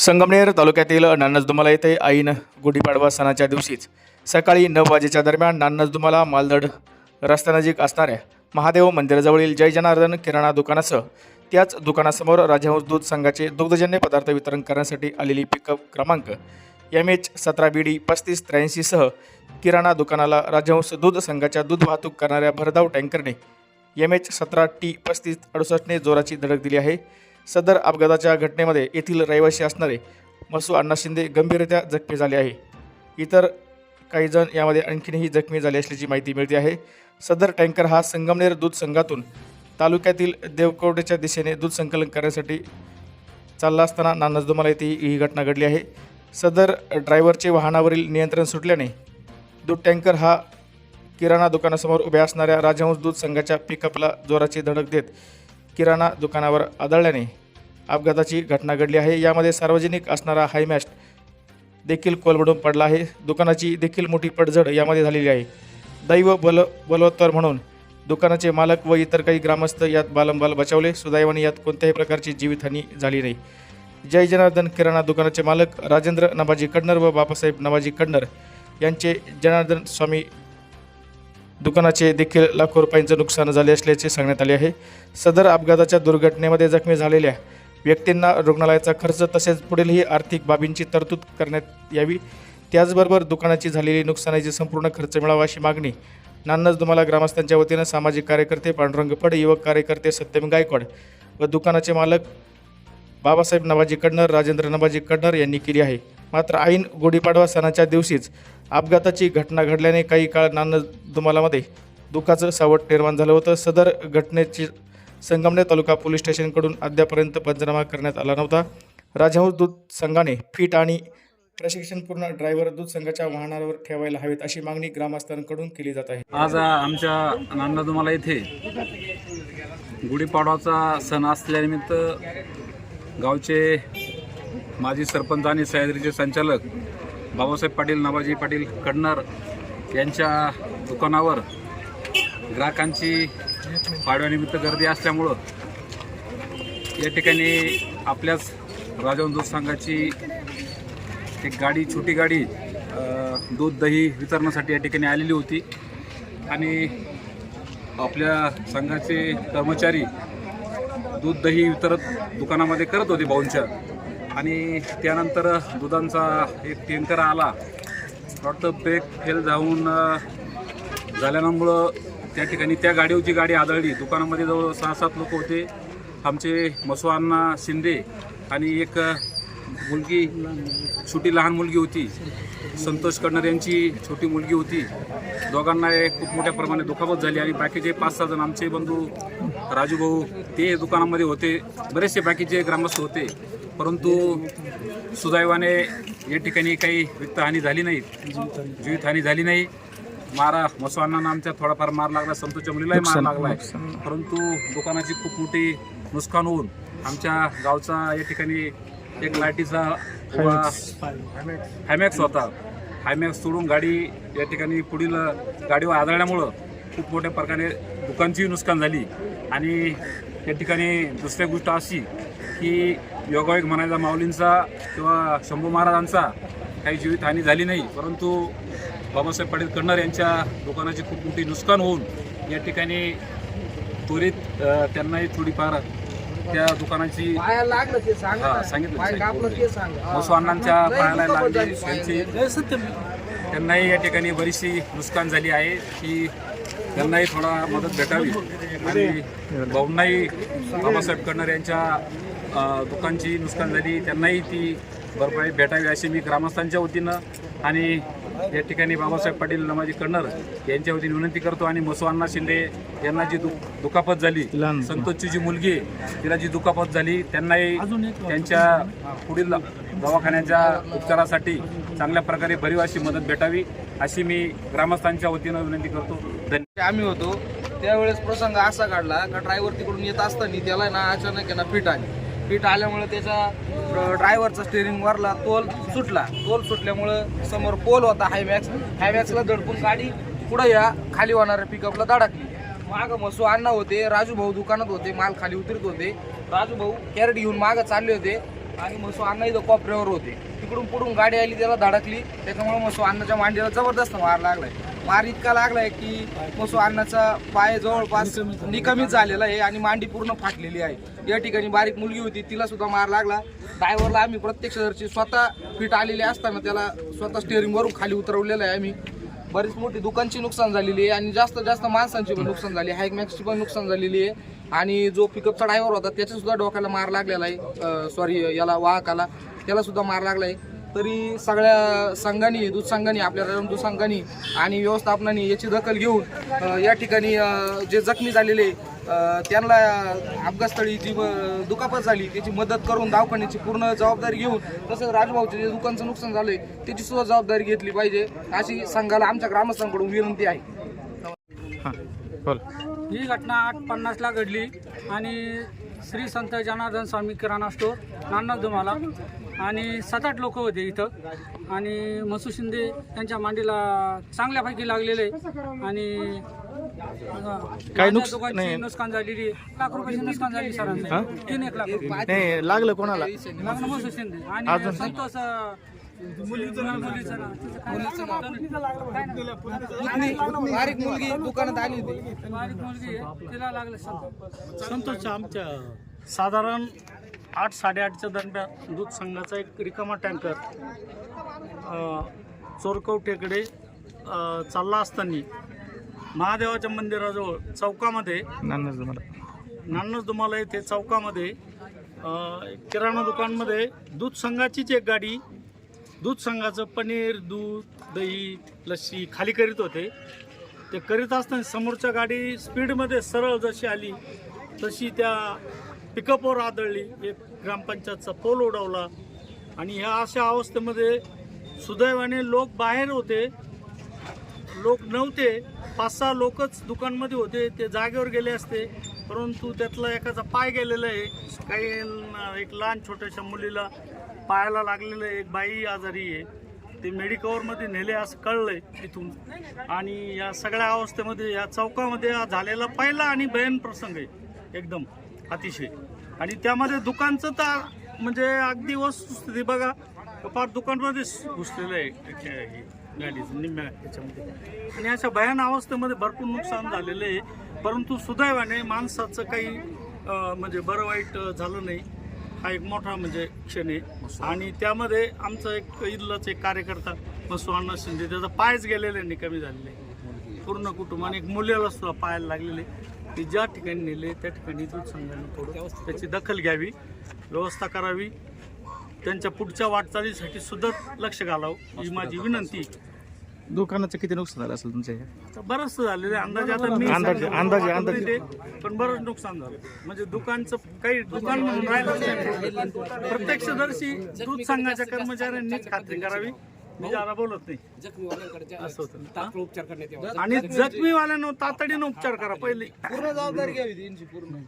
संगमनेर तालुक्यातील नान्नजदुमाला येथे ऐन गुढीपाडवा सणाच्या दिवशीच सकाळी 9 वाजेच्या दरम्यान नान्नजदुमाला मालदड रस्त्यानजीक असणाऱ्या महादेव मंदिराजवळील जय जनार्दन किराणा दुकानासह त्याच दुकानासमोर राजहंस दूध संघाचे दुग्धजन्य पदार्थ वितरण करण्यासाठी आलेली पिकअप क्रमांक MH17BD 3583 सह किराणा दुकानाला राजहंस दूध संघाच्या दूध वाहतूक करणाऱ्या भरधाव टँकरने MH17T 3568 ने जोराची धडक दिली आहे। सदर अपघाताच्या घटनेमध्ये येथील रहिवासी असणारे मसू अण्णा शिंदे गंभीररित्या जखमी झाले आहे। इतर काही जण यामध्ये आणखीनही जखमी झाले असल्याची माहिती मिळते आहे। सदर टँकर हा संगमनेर दूध संघातून तालुक्यातील देवकोड्याच्या दिशेने दूध संकलन करण्यासाठी चालला असताना नान्नजदुमाला येथे ही घटना घडली आहे। सदर ड्रायव्हरचे वाहनावरील नियंत्रण सुटल्याने दूध टँकर हा किराणा दुकानासमोर उभ्या असणाऱ्या राजहंस दूध संघाच्या पिकअपला जोराची धडक देत किराणा दुकानावर आदळल्याने अपघाताची घटना घडली आहे। यामध्ये सार्वजनिक असणारा हायमॅस्ट देखील कोलमडून पडला आहे। दुकानाची देखील मोठी पडझड यामध्ये झालेली आहे। दैव बलवत्तर म्हणून दुकानाचे मालक व इतर काही ग्रामस्थ यात बालंबाल बचावले। सुदैवाने यात कोणत्याही प्रकारची जीवितहानी झाली नाही। जय जनार्दन किराणा दुकानाचे मालक राजेंद्र नबाजी कडनर व बाबासाहेब नबाजी कडनर यांचे जनार्दन स्वामी दुकानाचे देखील लाखो रुपयांचे नुकसान झाले असल्याचे सांगण्यात आले आहे। सदर अपघाताच्या दुर्घटनेमध्ये जखमी झालेल्या व्यक्तींना रुग्णालयाचा खर्च तसेच पुढीलही आर्थिक बाबींची तरतूद करण्यात यावी। त्याचबरोबर दुकानाची झालेली नुकसानाची संपूर्ण खर्च मिळावा अशी मागणी नान्नजदुमाला ग्रामस्थांच्या वतीने सामाजिक कार्यकर्ते पांडुरंग फड, युवक कार्यकर्ते सत्यम गायकवाड व दुकानाचे मालक बाबासाहेब नबाजी कडनर, राजेंद्र नबाजी कडनर यांनी केली आहे। मात्र ऐन गुढीपाडवा सणाच्या दिवशीच अपघाताची घटना घडल्याने काही काळ नान्नजदुमालामध्ये दुःखाचं सावट निर्माण झालं होतं। सदर घटनेची संगमनेर तालुका पोलीस स्टेशनकडून अद्यापर्यंत पंचनामा करण्यात आला नव्हता। राजहंस दूध संघाने फिट आणि प्रशिक्षणपूर्ण ड्रायव्हर दूध संघाच्या वाहनावर ठेवायला हवेत अशी मागणी ग्रामस्थांकडून केली जात आहे। आज आमच्या नान्नजदुमाला येथे गुढीपाडवाचा सण असल्यानिमित्त गावचे माजी सरपंच आणि सह्याद्रीचे संचालक बाबासाहेब पाटील नबाजी पाटील कडनर यांच्या दुकानावर ग्राहकांची पाडव्यानिमित्त गर्दी असल्यामुळं या ठिकाणी आपल्याच राजहंस दूध संघाची एक गाडी, छोटी गाडी दूध दही वितरणासाठी या ठिकाणी आलेली होती आणि आपल्या संघाचे कर्मचारी दूध दही वितरत दुकानामध्ये करत होते भाऊंच्या, आणि त्यानंतर दुधांचा एक टँकर आला। वाटतं ब्रेक फेल जाऊन झाल्यामुळं त्या ठिकाणी त्या गाडीवरची गाडी आदळली। दुकानामध्ये जवळ 6-7 लोक होते। आमचे मसू अण्णा शिंदे आणि एक मुलगी, छोटी लहान मुलगी होती, संतोष कडनर यांची छोटी मुलगी होती। दोघांना खूप मोठ्या प्रमाणात दुखापत झाली आणि बाकीचे 5-6 जण आमचे बंधू राजू भाऊ ते दुकानामध्ये होते। बरेचसे बाकीचे ग्रामस्थ होते, परंतु सुदैवाने या ठिकाणी काही वित्तहानी झाली नाही, जीवितहानी झाली नाही। मसू अण्णांना आमच्या थोडाफार मार लागला, संतोषच्या मुलीलाही मार लागलाय, परंतु दुकानाची खूप मोठी नुकसान होऊन आमच्या गावचा या ठिकाणी एक लाईटीचा हायमॅक्स होता, हायमॅक्स सोडून गाडी या ठिकाणी पुढील गाडीवर आदळल्यामुळं खूप मोठ्या प्रकारे दुकानची नुकसान झाली। आणि या ठिकाणी दुसरी गोष्ट अशी की योगायोग म्हणायचा माऊलींचा किंवा शंभू महाराजांचा काही जीवितहानी झाली नाही, परंतु बाबासाहेब पाटील कडनर यांच्या दुकानाची खूप मोठी नुकसान होऊन या ठिकाणी त्वरित त्यांनाही थोडीफार त्या दुकानाची सांगितलं मसू अण्णांच्या पायाला लागली, त्यांनाही या ठिकाणी बरीचशी नुकसान झाली आहे की त्यांनाही थोडा मदत भेटावी आणि भाऊंनाही बाबासाहेब कडनर यांच्या दुकानची नुकसान झाली त्यांनाही ती भरपाई भेटावी अशी मी ग्रामस्थांच्या वतीनं आणि या ठिकाणी बाबासाहेब पाटील नबाजी कडनर यांच्या वतीने विनंती करतो। आणि मसू अण्णा शिंदे यांना जी दुखापत झाली, संतोषची जी मुलगी तिला जी दुखापत झाली, त्यांनाही त्यांच्या पुढील दवाखान्याच्या उपचारासाठी चांगल्या प्रकारे भरीव अशी मदत भेटावी अशी मी ग्रामस्थांच्या वतीनं विनंती करतो। धन्यवाद। आम्ही होतो त्यावेळेस प्रसंग असा काढला का ड्रायव्हर तिकडून येत असताना त्याला ना अचानक ना फिट आल्यामुळे त्याचा ड्रायव्हरचा स्टेअरिंग वरला तोल सुटल्यामुळं समोर पोल होता हायमॅक्सला धडकून गाडी पुढे या खाली होणाऱ्या पिकअपला धडकली। मागं मसू अण्णा होते, राजू भाऊ दुकानात होते, माल खाली उतरत होते। राजू भाऊ कॅरेट घेऊन मागं चालले होते आणि मसू अण्णा इथं कोपऱ्यावर होते. तिकडून पुढून गाडी आली त्याला धडकली, त्याच्यामुळे मसू अण्णाच्या मांडीला जबरदस्त मार लागलाय. मार इतका लागलाय की मसू अण्णाचा पाय जवळपास निकमीच झालेला आहे आणि मांडी पूर्ण फाटलेली आहे. या ठिकाणी बारीक मुलगी होती, तिला सुद्धा मार लागला. ड्रायव्हरला आम्ही प्रत्यक्षदर्शी स्वतः फिट आलेले असताना त्याला स्वतः स्टिअरिंगवरून खाली उतरवलेलं आहे आम्ही. बरीच मोठी दुकानची नुकसान झालेली आहे आणि जास्त माणसांची पण नुकसान झाली, हायमॅक्सची पण नुकसान झालेली आहे. आणि जो पिकअपचा ड्रायव्हर होता त्याच्या सुद्धा डोक्याला मार लागलेला आहे, सॉरी याला वाहकाला, त्याला सुद्धा मार लागला आहे. तरी सगळ्या संघांनी, दूध संघांनी, आपल्या दूध संघांनी आणि व्यवस्थापनाने याची दखल घेऊन या ठिकाणी जे जखमी झालेले त्यांना अपघातस्थळी जी दुखापत झाली त्याची मदत करून दवाखान्याची पूर्ण जबाबदारी घेऊन, तसंच राजभाऊचे जे दुकानचं नुकसान झालंय त्याची सुद्धा जबाबदारी घेतली पाहिजे अशी संघाला आमच्या ग्रामस्थांकडून विनंती आहे. हां बोल. ही घटना 8:50ला घडली आणि श्री संत जनार्दन स्वामी किराणा स्टोअर नान्नजदुमाला आणि 7-8 लोक होते इथं आणि मसू शिंदे त्यांच्या मांडीला चांगल्यापैकी लागलेले आणि काय नुकसान झालेली, लाख रुपयाची नुकसान झाली सरांना, 3-1 लाख रुपये. नाही लागलं कोणाला? लागलं मसू शिंदे आणि संतोष बारीक मुलगी दुकानात आली होती, बारीक मुलगी आहे, तिला लागले संतोष. आमच्या साधारण 8-8:30च्या दरम्यान दूध संघाचा एक रिकामा टँकर चोरकवटेकडे चालला असताना महादेवाच्या मंदिराजवळ चौकामध्ये, नान्नजदुमाला येथे चौकामध्ये किराणा दुकानमध्ये दूध संघाचीच एक गाडी दूध संघाचं पनीर, दूध, दही, लस्सी खाली करीत होते. ते करीत असताना समोरच्या गाडी स्पीडमध्ये सरळ जशी आली तशी त्या पिकअपवर आदळली, एक ग्रामपंचायतचा पोल उडवला आणि ह्या अशा अवस्थेमध्ये सुदैवाने लोक बाहेर होते, लोक नव्हते. 5-6 लोकच दुकानमध्ये होते, ते जागेवर गेले असते, परंतु त्यातला एकाचा पाय गेलेला आहे. काही एक लहान छोट्याशा मुलीला पायाला लागलेलं आहे, एक बाई आजारी आहे, ते मेडिकवरमध्ये नेले असं कळलंय इथून. आणि या सगळ्या अवस्थेमध्ये या चौकामध्ये हा झालेला पहिला आणि भयान प्रसंग आहे एकदम अतिशय. आणि त्यामध्ये दुकानचं तर म्हणजे अगदी वस्तुस्थिती बघा, फार दुकानमध्येच घुसलेलं आहे गाडीचं निम्म्या याच्यामध्ये. आणि अशा भयान अवस्थेमध्ये भरपूर नुकसान झालेलं आहे, परंतु सुदैवाने माणसाचं काही म्हणजे बरं वाईट झालं नाही. हा एक मोठा म्हणजे क्षण आहे. आणि त्यामध्ये आमचा एक इथलाच एक कार्यकर्ता मसू अण्णा शिंदे, त्याचा पायच गेलेले निकामी झालेले, पूर्ण कुटुंबाने, एक मुलीला सुद्धा पायाला लागलेले. ते ज्या ठिकाणी नेले त्या ठिकाणी दूध संघाने थोडं त्याची दखल घ्यावी, व्यवस्था करावी, त्यांच्या पुढच्या वाटचालीसाठी सुद्धा लक्ष घालावं ही माझी विनंती. दुकानाचं किती नुकसान झालं असेल तुमच्या? आता बरंच झालेलं आहे, अंदाजे आता मी अंदाजे पण बरंच नुकसान झालं. म्हणजे दुकानचं काही दुकान म्हणून राहिलं नाही. प्रत्यक्षदर्शी दूध संघाच्या कर्मचाऱ्यांनीच खात्री करावी, मी ज्याला बोलत नाही असं होतं. आणि जखमीवाल्यांना तातडीनं उपचार करा पहिले, पूर्ण जबाबदारी घ्यावी त्यांची पूर्ण.